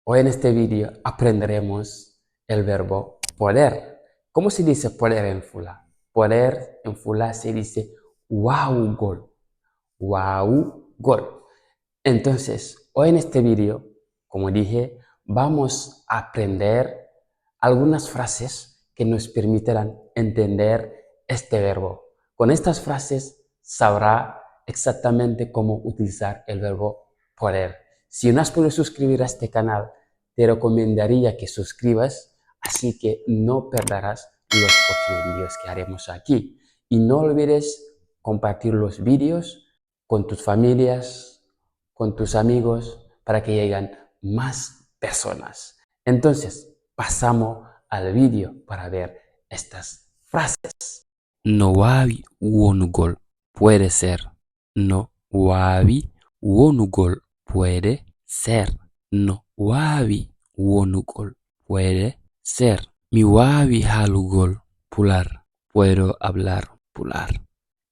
Hoy en este vídeo aprenderemos el verbo poder. ¿Cómo se dice poder en Fula? Poder en Fula se dice wow gol. Wow gol. Entonces, hoy en este vídeo, como dije, vamos a aprender algunas frases que nos permitirán entender este verbo. Con estas frases sabrá exactamente cómo utilizar el verbo poder. Si no has podido suscribir a este canal, te recomendaría que suscribas, así que no perderás los próximos vídeos que haremos aquí. Y no olvides compartir los vídeos con tus familias, con tus amigos, para que lleguen más personas. Entonces, pasamos al vídeo para ver estas frases. No wawi wonugol puede ser. No wawi wonugol puede ser. No wawi wonugol puede ser. Mi wawi halugol pular. Puedo hablar pular.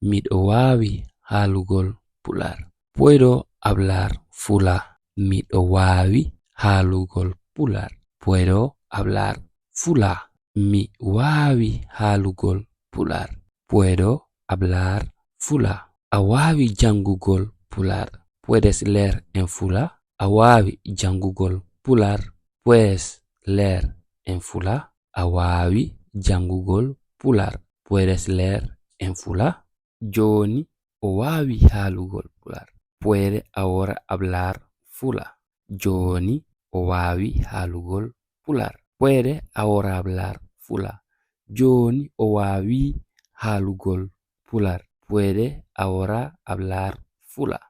Miɗo wawi halugol pular. Puedo hablar fula. Miɗo wawi halugol pular. Puedo hablar fula. Mi wawi halugol pular. Puedo hablar fula. A wawi jangugol pular. ¿Puedes leer en fula? A wawi jangugol pular. ¿Puedes leer en fula? A wawi jangugol pular. ¿Puedes leer en fula? Joni o wawi halugol pular. Puede ahora hablar fula. Joni o wawi halugol pular. Puede ahora hablar fula. Joni o wawi halugol pular. Puede ahora hablar fula.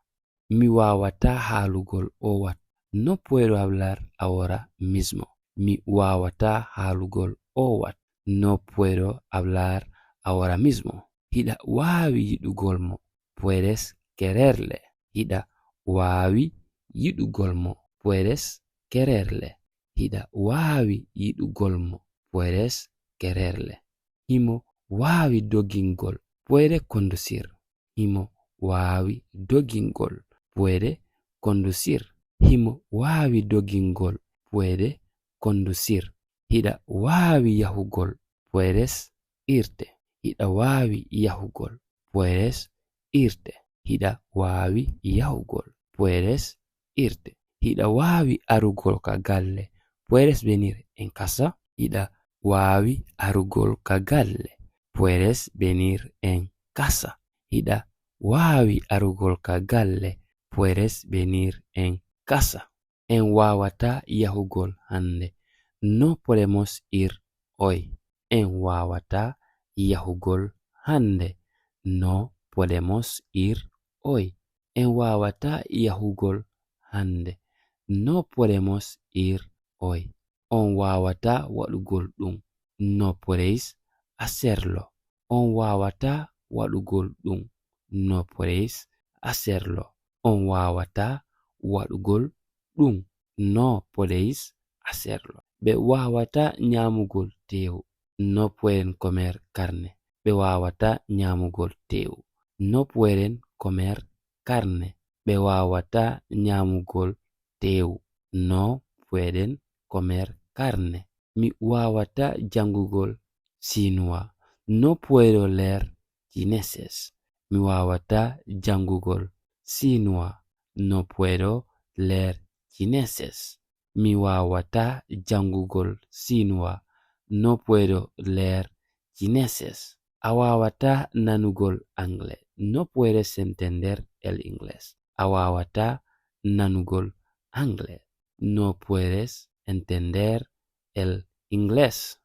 Mi wawata halugol owat. No puedo hablar ahora mismo. Mi wawata halugol owat. No puedo hablar ahora mismo. Hida wawi yidugol mo. Puedes quererle. Hida wawi yidugol mo. Puedes quererle. Hida wawi yidugol mo. Puedes quererle. Himo wawi dogingol. Puede conducir. Himo wawi dogingol. Puede conducir. Himo wawi dogingol. Puede conducir. Hida wawi yahugol. Puedes irte. Hida wawi yahugol. Puedes irte. Hida wawi yahugol. Puedes irte. Hida wawi arugol ka galle. Puedes venir en casa. Hida wawi arugol ka galle. Puedes venir en casa. Hida wawi arugol ka galle. Puedes venir en casa. En wawata yahugol hande. No podemos ir hoy. En wawata yahugol hande. No podemos ir hoy. En wawata yahugol hande. No podemos ir hoy. On wawata wadugol dum. No podéis hacerlo. On wawata wadugol dum. No podéis hacerlo. On wawata wadugol dum. No podéis hacerlo. Be wawata nyamugol tewu. No pueden comer carne. Be wawata nyamugol tewu. No pueden comer carne. Be wawata nyamugol tewu. No pueden comer carne. Mi wawata jangugol sinua. No puedo leer chineses. Mi wawata jangugol sinua. No puedo leer chineses. Mi wawata jangugol sinua. No puedo leer chineses. Awawata nanugol angle. No puedes entender el inglés. Awawata nanugol angle. No puedes entender el inglés.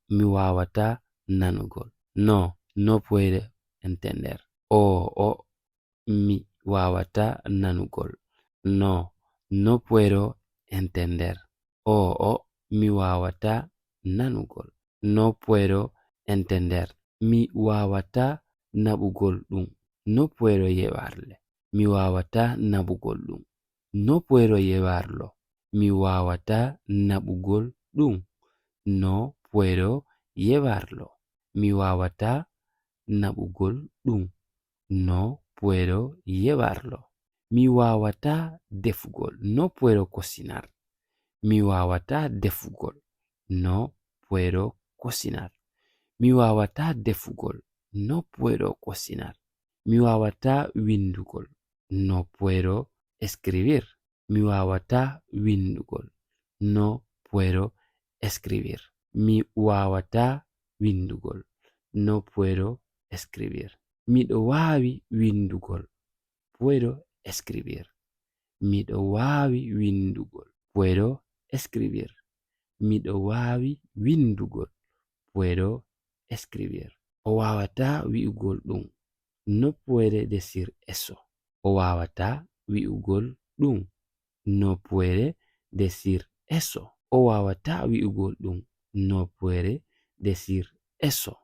Mi wawata nanugol. No, no puede entender. Mi wawata nanugol. No, no puedo entender. Mi wawata nanugol. No puedo entender. Mi wawata nabugol dum. No puedo llevarle. Mi wawata nabugol dum. No puedo llevarlo. Mi wawata nabugol dum. No puedo llevarlo. Mi wawata nabugol dum. No puedo llevarlo. Mi wawata defugol. No puedo cocinar. Mi wawata defugol. No puedo cocinar. Mi wawata defugol. No puedo cocinar. Mi wawata windugol. No puedo escribir. Mi wawata windugol. No puedo escribir. Mi wawata windugol. No puedo escribir. Miɗo wawi windugol. Puedo escribir. Miɗo wawi windugol. Puedo escribir. Miɗo wawi windugol. Puedo escribir. O wawata wi'ugol ɗum. No puede decir eso. O wawata wi'ugol ɗum. No puede decir eso. O wawata wi'ugol ɗum. No puede decir eso.